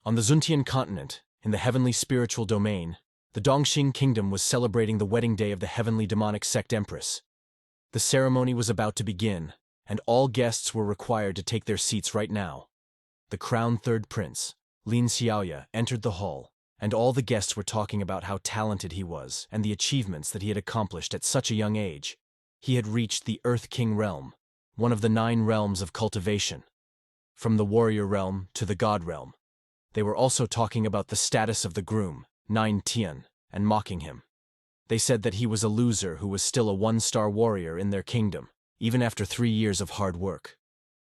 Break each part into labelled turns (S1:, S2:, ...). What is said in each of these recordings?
S1: On the Zuntian continent, in the heavenly spiritual domain, the Dongxing kingdom was celebrating the wedding day of the heavenly demonic sect Empress. The ceremony was about to begin, and all guests were required to take their seats right now. The crowned third prince, Lin Xiaoya, entered the hall, and all the guests were talking about how talented he was and the achievements that he had accomplished at such a young age. He had reached the Earth King realm, one of the 9 realms of cultivation. From the warrior realm to the god realm. They were also talking about the status of the groom, Ning Tian, and mocking him. They said that he was a loser who was still a 1-star warrior in their kingdom, even after 3 years of hard work.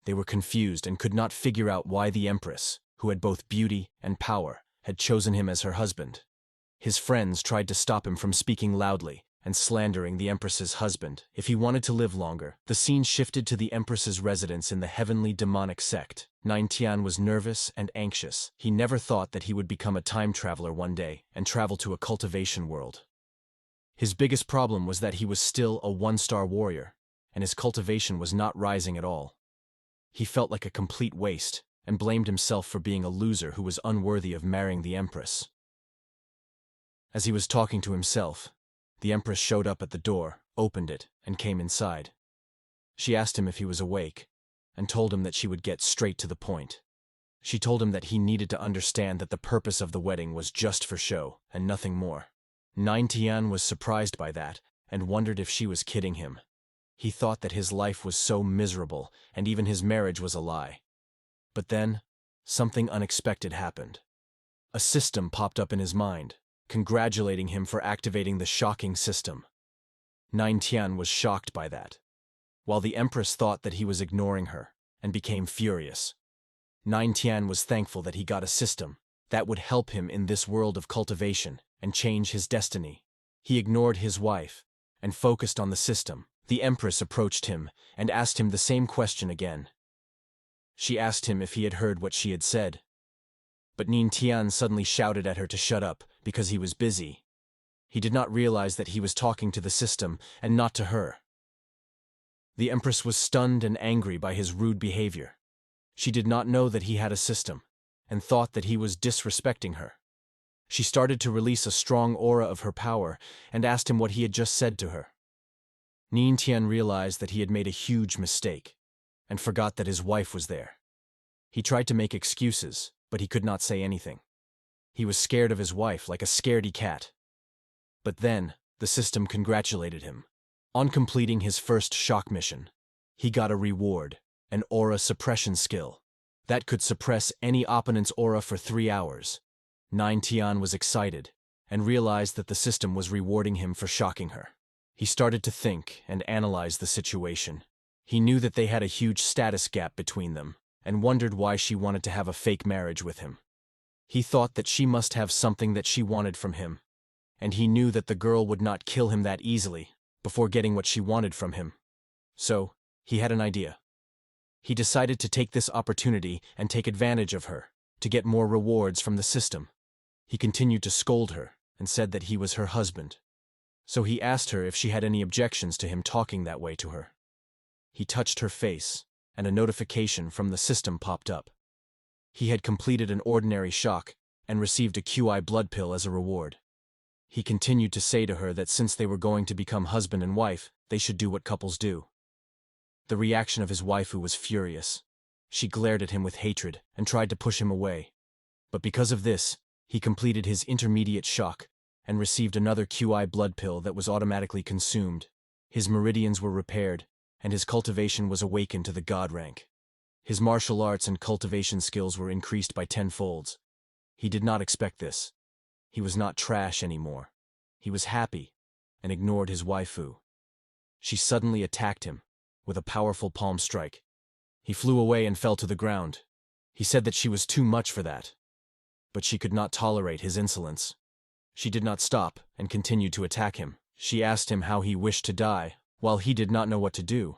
S1: They were confused and could not figure out why the Empress, who had both beauty and power, had chosen him as her husband. His friends tried to stop him from speaking loudly and slandering the Empress's husband. If he wanted to live longer, the scene shifted to the Empress's residence in the heavenly demonic sect. Ning Tian was nervous and anxious. He never thought that he would become a time traveler one day and travel to a cultivation world. His biggest problem was that he was still a 1-star warrior, and his cultivation was not rising at all. He felt like a complete waste, and blamed himself for being a loser who was unworthy of marrying the Empress. As he was talking to himself, the Empress showed up at the door, opened it, and came inside. She asked him if he was awake, and told him that she would get straight to the point. She told him that he needed to understand that the purpose of the wedding was just for show, and nothing more. Ning Tian was surprised by that, and wondered if she was kidding him. He thought that his life was so miserable, and even his marriage was a lie. But then, something unexpected happened. A system popped up in his mind, congratulating him for activating the shocking system. Ning Tian was shocked by that, while the Empress thought that he was ignoring her, and became furious. Ning Tian was thankful that he got a system that would help him in this world of cultivation and change his destiny. He ignored his wife and focused on the system. The Empress approached him and asked him the same question again. She asked him if he had heard what she had said. But Ning Tian suddenly shouted at her to shut up because he was busy. He did not realize that he was talking to the system and not to her. The Empress was stunned and angry by his rude behavior. She did not know that he had a system, and thought that he was disrespecting her. She started to release a strong aura of her power and asked him what he had just said to her. Ning Tian realized that he had made a huge mistake, and forgot that his wife was there. He tried to make excuses, but he could not say anything. He was scared of his wife like a scaredy cat. But then, the system congratulated him. On completing his first shock mission, he got a reward, an aura suppression skill, that could suppress any opponent's aura for 3 hours. Ning Tian was excited, and realized that the system was rewarding him for shocking her. He started to think and analyze the situation. He knew that they had a huge status gap between them, and wondered why she wanted to have a fake marriage with him. He thought that she must have something that she wanted from him, and he knew that the girl would not kill him that easily before getting what she wanted from him. So, he had an idea. He decided to take this opportunity and take advantage of her, to get more rewards from the system. He continued to scold her, and said that he was her husband. So he asked her if she had any objections to him talking that way to her. He touched her face, and a notification from the system popped up. He had completed an ordinary shock, and received a QI blood pill as a reward. He continued to say to her that since they were going to become husband and wife, they should do what couples do. The reaction of his waifu was furious. She glared at him with hatred and tried to push him away. But because of this, he completed his intermediate shock and received another QI blood pill that was automatically consumed. His meridians were repaired, and his cultivation was awakened to the god rank. His martial arts and cultivation skills were increased by 10-folds. He did not expect this. He was not trash anymore. He was happy, and ignored his waifu. She suddenly attacked him, with a powerful palm strike. He flew away and fell to the ground. He said that she was too much for that. But she could not tolerate his insolence. She did not stop, and continued to attack him. She asked him how he wished to die, while he did not know what to do.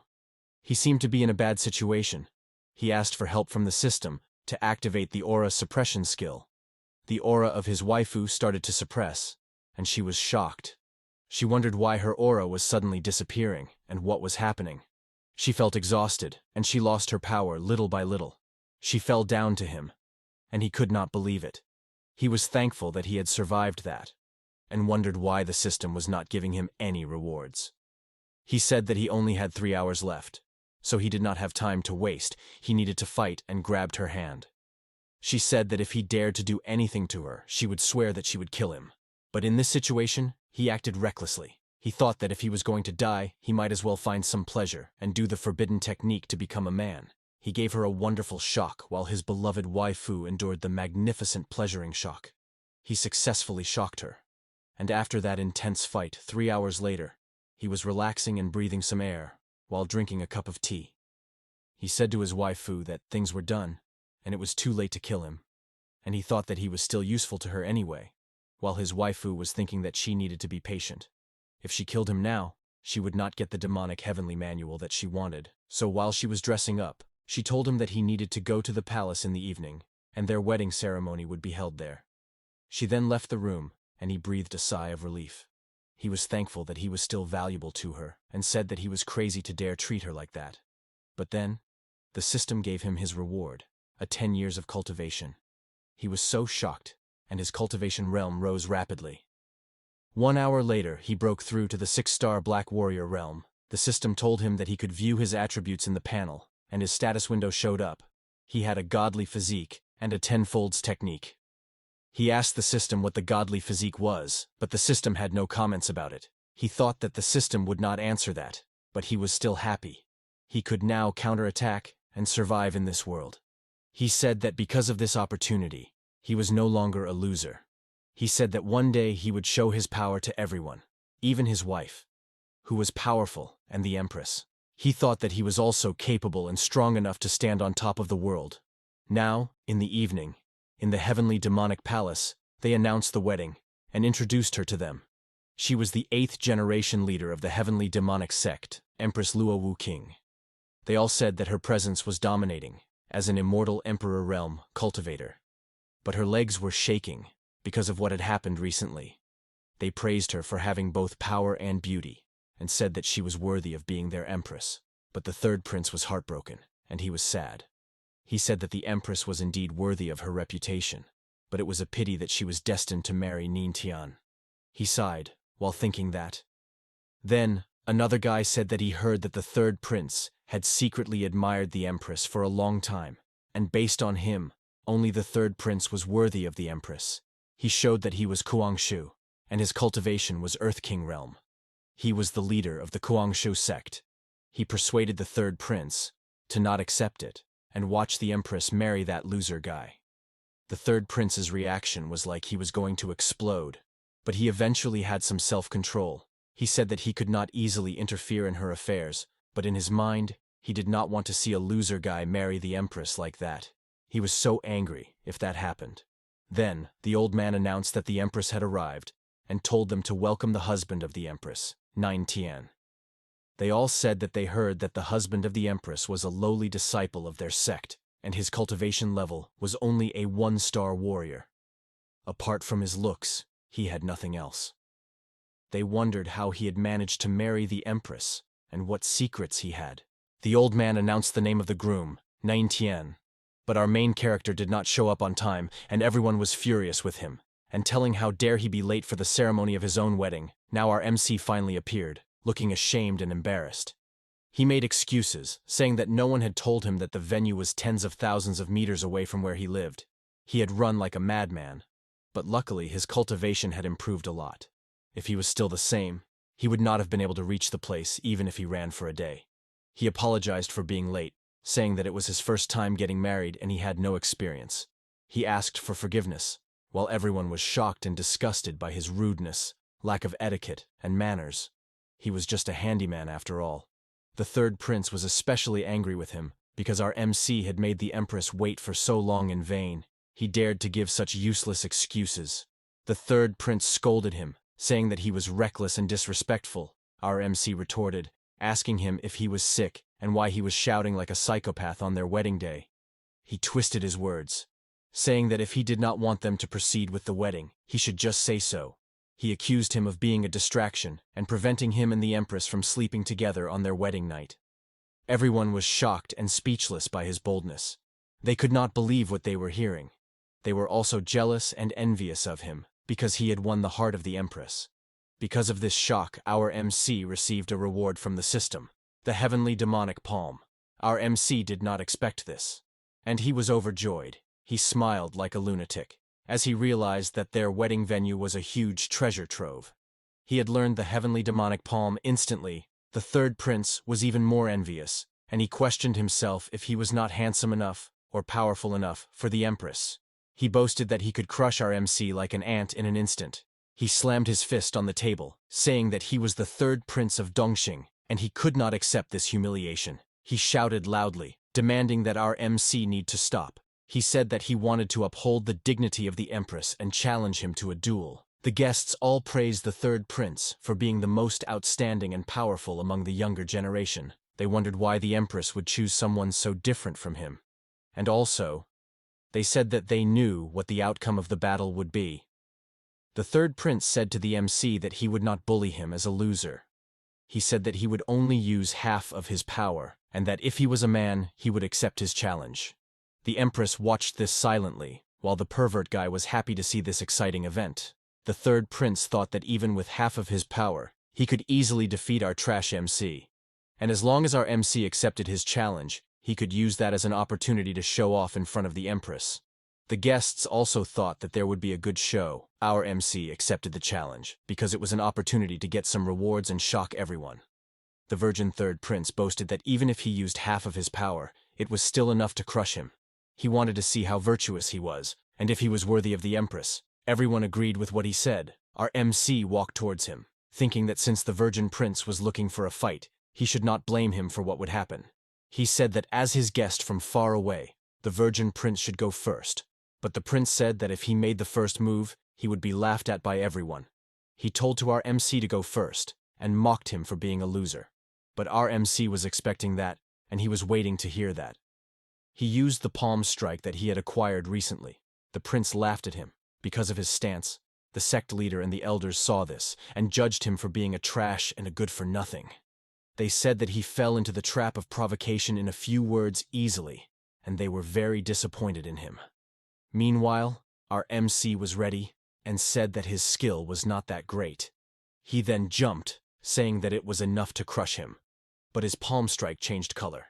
S1: He seemed to be in a bad situation. He asked for help from the system to activate the aura suppression skill. The aura of his waifu started to suppress, and she was shocked. She wondered why her aura was suddenly disappearing, and what was happening. She felt exhausted, and she lost her power little by little. She fell down to him, and he could not believe it. He was thankful that he had survived that, and wondered why the system was not giving him any rewards. He said that he only had 3 hours left, so he did not have time to waste. He needed to fight and grabbed her hand. She said that if he dared to do anything to her, she would swear that she would kill him. But in this situation, he acted recklessly. He thought that if he was going to die, he might as well find some pleasure and do the forbidden technique to become a man. He gave her a wonderful shock while his beloved waifu endured the magnificent pleasuring shock. He successfully shocked her. And after that intense fight, 3 hours later, he was relaxing and breathing some air while drinking a cup of tea. He said to his waifu that things were done, and it was too late to kill him, and he thought that he was still useful to her anyway, while his waifu was thinking that she needed to be patient. If she killed him now, she would not get the demonic heavenly manual that she wanted. So while she was dressing up, she told him that he needed to go to the palace in the evening, and their wedding ceremony would be held there. She then left the room, and he breathed a sigh of relief. He was thankful that he was still valuable to her, and said that he was crazy to dare treat her like that. But then, the system gave him his reward, a 10 years of cultivation. He was so shocked, and his cultivation realm rose rapidly. 1 hour later, he broke through to the 6-star Black Warrior realm. The system told him that he could view his attributes in the panel, and his status window showed up. He had a godly physique and a 10-folds technique. He asked the system what the godly physique was, but the system had no comments about it. He thought that the system would not answer that, but he was still happy. He could now counterattack and survive in this world. He said that because of this opportunity, he was no longer a loser. He said that one day he would show his power to everyone, even his wife, who was powerful, and the Empress. He thought that he was also capable and strong enough to stand on top of the world. Now, in the evening, in the heavenly demonic palace, they announced the wedding and introduced her to them. She was the 8th generation leader of the heavenly demonic sect, Empress Luo Wu King. They all said that her presence was dominating, as an immortal emperor realm cultivator. But her legs were shaking because of what had happened recently. They praised her for having both power and beauty, and said that she was worthy of being their empress. But the third prince was heartbroken, and he was sad. He said that the Empress was indeed worthy of her reputation, but it was a pity that she was destined to marry Ning Tian. He sighed, while thinking that. Then, another guy said that he heard that the third prince had secretly admired the Empress for a long time, and based on him, only the third prince was worthy of the Empress. He showed that he was Kuangshu, and his cultivation was Earth King realm. He was the leader of the Kuangshu sect. He persuaded the third prince to not accept it, and watch the Empress marry that loser guy. The third prince's reaction was like he was going to explode, but he eventually had some self-control. He said that he could not easily interfere in her affairs, but in his mind, he did not want to see a loser guy marry the Empress like that. He was so angry if that happened. Then, the old man announced that the Empress had arrived, and told them to welcome the husband of the Empress, Ning Tian. They all said that they heard that the husband of the Empress was a lowly disciple of their sect, and his cultivation level was only a 1-star warrior. Apart from his looks, he had nothing else. They wondered how he had managed to marry the Empress, and what secrets he had. The old man announced the name of the groom, Ning Tian. But our main character did not show up on time, and everyone was furious with him, and telling how dare he be late for the ceremony of his own wedding. Now our MC finally appeared, looking ashamed and embarrassed. He made excuses, saying that no one had told him that the venue was tens of thousands of meters away from where he lived. He had run like a madman, but luckily his cultivation had improved a lot. If he was still the same, he would not have been able to reach the place even if he ran for a day. He apologized for being late, saying that it was his first time getting married and he had no experience. He asked for forgiveness, while everyone was shocked and disgusted by his rudeness, lack of etiquette, and manners. He was just a handyman after all. The third prince was especially angry with him, because our MC had made the Empress wait for so long in vain. He dared to give such useless excuses. The third prince scolded him, saying that he was reckless and disrespectful. Our MC retorted, asking him if he was sick and why he was shouting like a psychopath on their wedding day. He twisted his words, saying that if he did not want them to proceed with the wedding, he should just say so. He accused him of being a distraction and preventing him and the Empress from sleeping together on their wedding night. Everyone was shocked and speechless by his boldness. They could not believe what they were hearing. They were also jealous and envious of him, because he had won the heart of the Empress. Because of this shock, our MC received a reward from the system, the heavenly demonic palm. Our MC did not expect this. And he was overjoyed. He smiled like a lunatic, as he realized that their wedding venue was a huge treasure trove. He had learned the heavenly demonic palm instantly. The third prince was even more envious, and he questioned himself if he was not handsome enough or powerful enough for the Empress. He boasted that he could crush our MC like an ant in an instant. He slammed his fist on the table, saying that he was the third prince of Dongxing, and he could not accept this humiliation. He shouted loudly, demanding that our MC need to stop. He said that he wanted to uphold the dignity of the Empress and challenge him to a duel. The guests all praised the third prince for being the most outstanding and powerful among the younger generation. They wondered why the Empress would choose someone so different from him. And also, they said that they knew what the outcome of the battle would be. The third prince said to the MC that he would not bully him as a loser. He said that he would only use half of his power, and that if he was a man, he would accept his challenge. The Empress watched this silently, while the pervert guy was happy to see this exciting event. The third prince thought that even with half of his power, he could easily defeat our trash MC. And as long as our MC accepted his challenge, he could use that as an opportunity to show off in front of the Empress. The guests also thought that there would be a good show. Our MC accepted the challenge, because it was an opportunity to get some rewards and shock everyone. The virgin third prince boasted that even if he used half of his power, it was still enough to crush him. He wanted to see how virtuous he was, and if he was worthy of the Empress. Everyone agreed with what he said. Our MC walked towards him, thinking that since the virgin prince was looking for a fight, he should not blame him for what would happen. He said that as his guest from far away, the virgin prince should go first. But the prince said that if he made the first move, he would be laughed at by everyone. He told to our MC to go first, and mocked him for being a loser. But our MC was expecting that, and he was waiting to hear that. He used the palm strike that he had acquired recently. The prince laughed at him. Because of his stance, the sect leader and the elders saw this, and judged him for being a trash and a good-for-nothing. They said that he fell into the trap of provocation in a few words easily, and they were very disappointed in him. Meanwhile, our MC was ready, and said that his skill was not that great. He then jumped, saying that it was enough to crush him, but his palm strike changed color.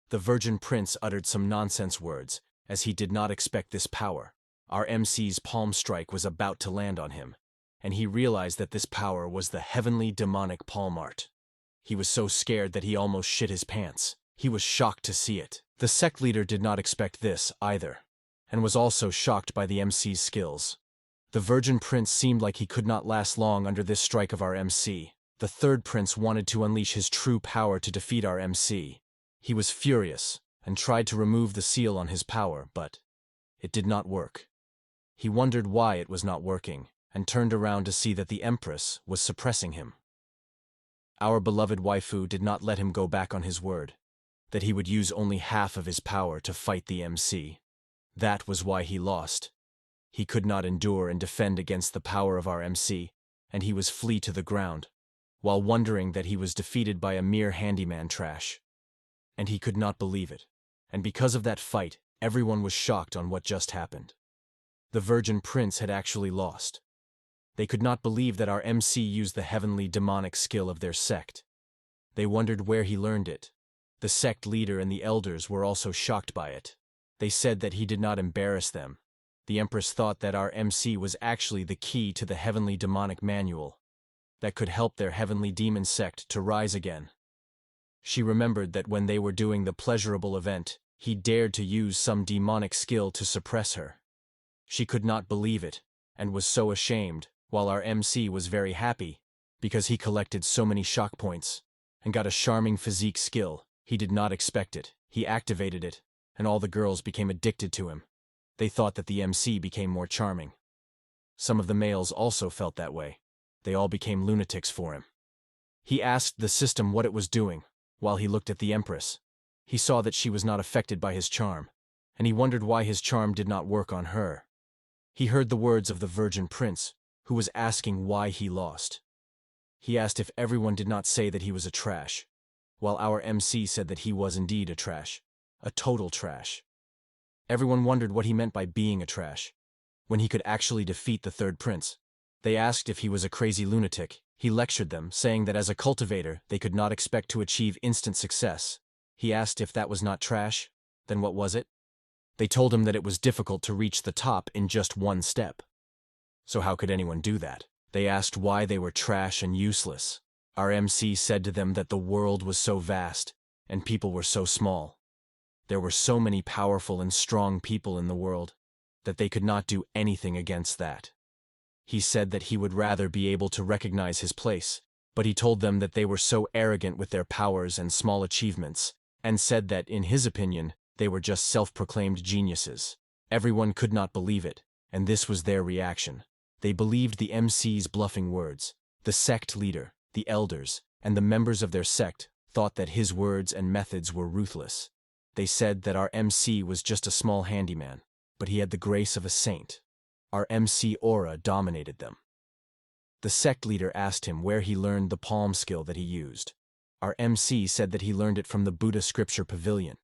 S1: The virgin prince uttered some nonsense words, as he did not expect this power. Our MC's palm strike was about to land on him, and he realized that this power was the heavenly demonic palm art. He was so scared that he almost shit his pants. He was shocked to see it. The sect leader did not expect this either, and was also shocked by the MC's skills. The virgin prince seemed like he could not last long under this strike of our MC. The third prince wanted to unleash his true power to defeat our MC. He was furious, and tried to remove the seal on his power, but it did not work. He wondered why it was not working, and turned around to see that the Empress was suppressing him. Our beloved waifu did not let him go back on his word, that he would use only half of his power to fight the MC. That was why he lost. He could not endure and defend against the power of our MC, and he was flee to the ground, while wondering that he was defeated by a mere handyman trash. And he could not believe it, and because of that fight, everyone was shocked on what just happened. The virgin prince had actually lost. They could not believe that our MC used the heavenly demonic skill of their sect. They wondered where he learned it. The sect leader and the elders were also shocked by it. They said that he did not embarrass them. The Empress thought that our MC was actually the key to the heavenly demonic manual that could help their heavenly demon sect to rise again. She remembered that when they were doing the pleasurable event, he dared to use some demonic skill to suppress her. She could not believe it, and was so ashamed, while our MC was very happy, because he collected so many shock points, and got a charming physique skill. He did not expect it. He activated it, and all the girls became addicted to him. They thought that the MC became more charming. Some of the males also felt that way. They all became lunatics for him. He asked the system what it was doing, while he looked at the Empress. He saw that she was not affected by his charm, and he wondered why his charm did not work on her. He heard the words of the virgin prince, who was asking why he lost. He asked if everyone did not say that he was a trash, while our MC said that he was indeed a trash, a total trash. Everyone wondered what he meant by being a trash, when he could actually defeat the third prince. They asked if he was a crazy lunatic. He lectured them, saying that as a cultivator, they could not expect to achieve instant success. He asked if that was not trash, then what was it? They told him that it was difficult to reach the top in just one step. So how could anyone do that? They asked why they were trash and useless. Our MC said to them that the world was so vast, and people were so small. There were so many powerful and strong people in the world, that they could not do anything against that. He said that he would rather be able to recognize his place, but he told them that they were so arrogant with their powers and small achievements, and said that, in his opinion, they were just self-proclaimed geniuses. Everyone could not believe it, and this was their reaction. They believed the MC's bluffing words. The sect leader, the elders, and the members of their sect thought that his words and methods were ruthless. They said that our MC was just a small handyman, but he had the grace of a saint. Our MC aura dominated them. The sect leader asked him where he learned the palm skill that he used. Our MC said that he learned it from the Buddha scripture pavilion.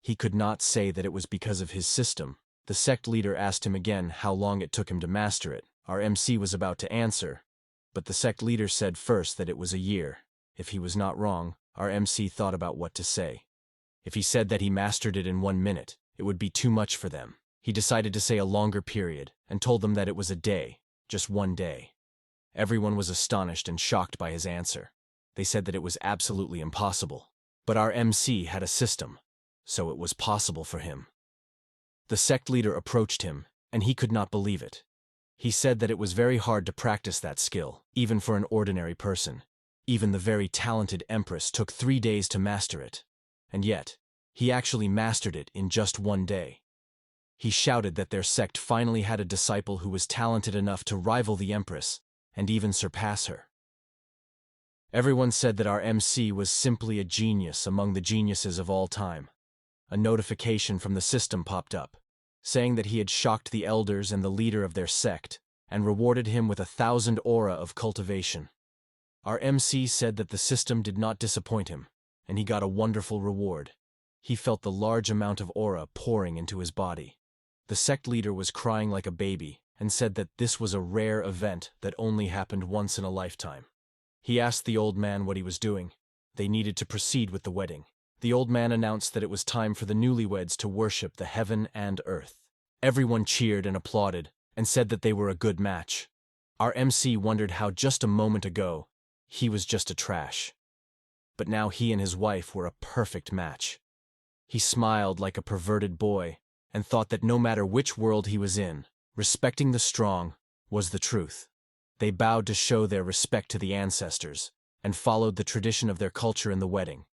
S1: He could not say that it was because of his system. The sect leader asked him again how long it took him to master it. Our MC was about to answer, but the sect leader said first that it was a year. If he was not wrong, our MC thought about what to say. If he said that he mastered it in 1 minute, it would be too much for them. He decided to say a longer period and told them that it was a day, just 1 day. Everyone was astonished and shocked by his answer. They said that it was absolutely impossible. But our MC had a system, so it was possible for him. The sect leader approached him, and he could not believe it. He said that it was very hard to practice that skill, even for an ordinary person. Even the very talented Empress took 3 days to master it. And yet, he actually mastered it in just 1 day. He shouted that their sect finally had a disciple who was talented enough to rival the Empress, and even surpass her. Everyone said that our MC was simply a genius among the geniuses of all time. A notification from the system popped up, saying that he had shocked the elders and the leader of their sect, and rewarded him with 1,000 aura of cultivation. Our MC said that the system did not disappoint him, and he got a wonderful reward. He felt the large amount of aura pouring into his body. The sect leader was crying like a baby, and said that this was a rare event that only happened once in a lifetime. He asked the old man what he was doing. They needed to proceed with the wedding. The old man announced that it was time for the newlyweds to worship the heaven and earth. Everyone cheered and applauded, and said that they were a good match. Our MC wondered how just a moment ago, he was just a trash. But now he and his wife were a perfect match. He smiled like a perverted boy, and thought that no matter which world he was in, respecting the strong was the truth. They bowed to show their respect to the ancestors, and followed the tradition of their culture in the wedding.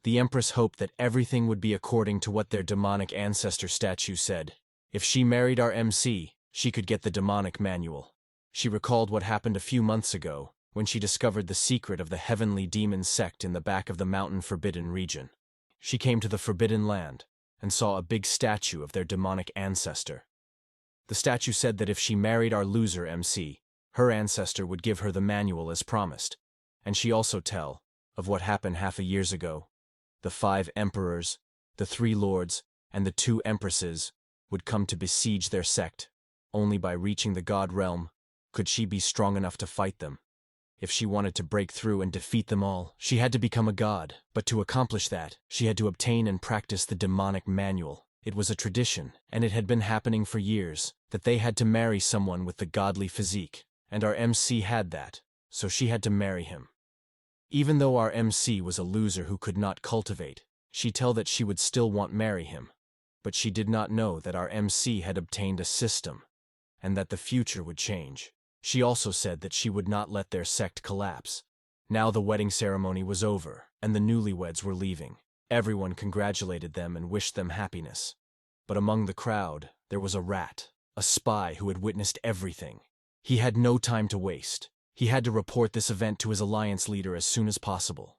S1: The Empress hoped that everything would be according to what their demonic ancestor statue said. If she married our MC, she could get the demonic manual. She recalled what happened a few months ago, when she discovered the secret of the heavenly demon sect in the back of the mountain forbidden region. She came to the forbidden land, and saw a big statue of their demonic ancestor. The statue said that if she married our loser MC, her ancestor would give her the manual as promised, and she also tell of what happened half a years ago. The 5 emperors, the 3 lords, and the 2 empresses would come to besiege their sect. Only by reaching the god realm could she be strong enough to fight them. If she wanted to break through and defeat them all, she had to become a god. But to accomplish that, she had to obtain and practice the demonic manual. It was a tradition, and it had been happening for years, that they had to marry someone with the godly physique. And our MC had that, so she had to marry him. Even though our MC was a loser who could not cultivate, she told that she would still want marry him. But she did not know that our MC had obtained a system, and that the future would change. She also said that she would not let their sect collapse. Now the wedding ceremony was over, and the newlyweds were leaving. Everyone congratulated them and wished them happiness. But among the crowd, there was a rat, a spy who had witnessed everything. He had no time to waste. He had to report this event to his alliance leader as soon as possible.